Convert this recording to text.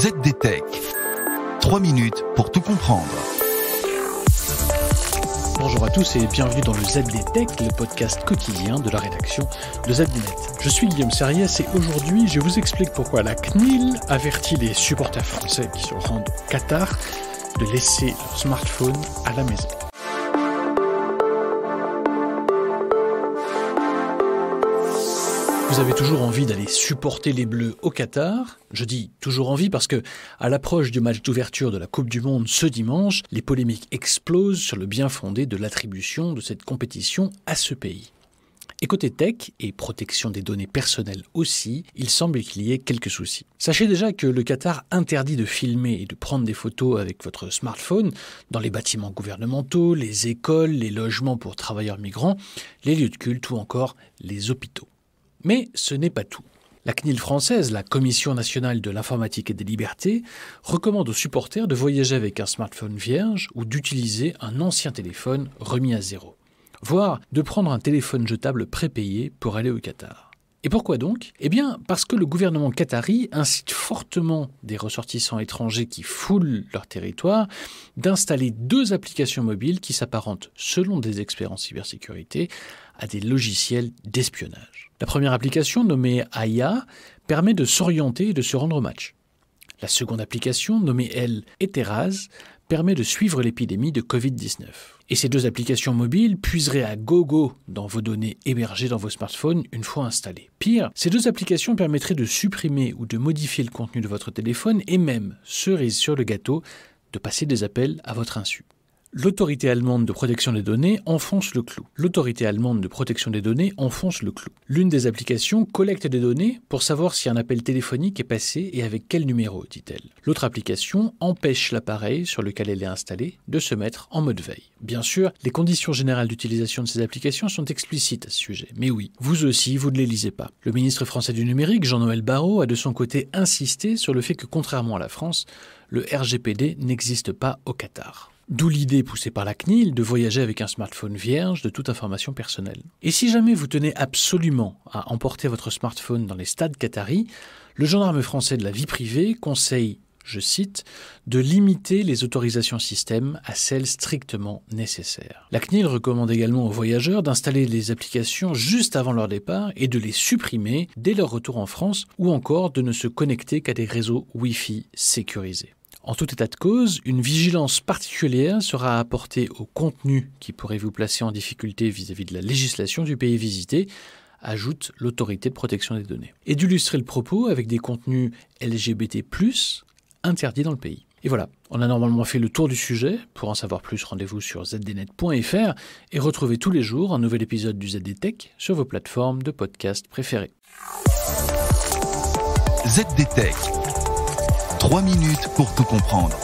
ZDTech. 3 minutes pour tout comprendre. Bonjour à tous et bienvenue dans le ZDTech, le podcast quotidien de la rédaction de ZDNet. Je suis Guillaume Sariès et aujourd'hui je vous explique pourquoi la CNIL avertit les supporters français qui se rendent au Qatar de laisser leur smartphone à la maison. Vous avez toujours envie d'aller supporter les Bleus au Qatar? Je dis toujours envie parce que, à l'approche du match d'ouverture de la Coupe du Monde ce dimanche, les polémiques explosent sur le bien fondé de l'attribution de cette compétition à ce pays. Et côté tech et protection des données personnelles aussi, il semble qu'il y ait quelques soucis. Sachez déjà que le Qatar interdit de filmer et de prendre des photos avec votre smartphone dans les bâtiments gouvernementaux, les écoles, les logements pour travailleurs migrants, les lieux de culte ou encore les hôpitaux. Mais ce n'est pas tout. La CNIL française, la Commission nationale de l'informatique et des libertés, recommande aux supporters de voyager avec un smartphone vierge ou d'utiliser un ancien téléphone remis à zéro, voire de prendre un téléphone jetable prépayé pour aller au Qatar. Et pourquoi donc ? Eh bien, parce que le gouvernement qatari incite fortement des ressortissants étrangers qui foulent leur territoire d'installer 2 applications mobiles qui s'apparentent, selon des experts en cybersécurité, à des logiciels d'espionnage. La première application, nommée Aya, permet de s'orienter et de se rendre au match. La seconde application, nommée Eteraz, permet de suivre l'épidémie de Covid-19. Et ces 2 applications mobiles puiseraient à gogo dans vos données hébergées dans vos smartphones une fois installées. Pire, ces 2 applications permettraient de supprimer ou de modifier le contenu de votre téléphone et même, cerise sur le gâteau, de passer des appels à votre insu. L'autorité allemande de protection des données enfonce le clou. L'une des applications collecte des données pour savoir si un appel téléphonique est passé et avec quel numéro, dit-elle. L'autre application empêche l'appareil sur lequel elle est installée de se mettre en mode veille. Bien sûr, les conditions générales d'utilisation de ces applications sont explicites à ce sujet. Mais oui, vous aussi, vous ne les lisez pas. Le ministre français du numérique, Jean-Noël Barrot, a de son côté insisté sur le fait que, contrairement à la France, le RGPD n'existe pas au Qatar. D'où l'idée poussée par la CNIL de voyager avec un smartphone vierge de toute information personnelle. Et si jamais vous tenez absolument à emporter votre smartphone dans les stades qataris, le gendarme français de la vie privée conseille, je cite, de limiter les autorisations système à celles strictement nécessaires. La CNIL recommande également aux voyageurs d'installer les applications juste avant leur départ et de les supprimer dès leur retour en France ou encore de ne se connecter qu'à des réseaux Wi-Fi sécurisés. En tout état de cause, une vigilance particulière sera apportée au contenu qui pourrait vous placer en difficulté vis-à-vis de la législation du pays visité, ajoute l'autorité de protection des données. Et d'illustrer le propos avec des contenus LGBT+, interdits dans le pays. Et voilà, on a normalement fait le tour du sujet. Pour en savoir plus, rendez-vous sur zdnet.fr et retrouvez tous les jours un nouvel épisode du ZDTech sur vos plateformes de podcast préférées. ZDTech. 3 minutes pour tout comprendre.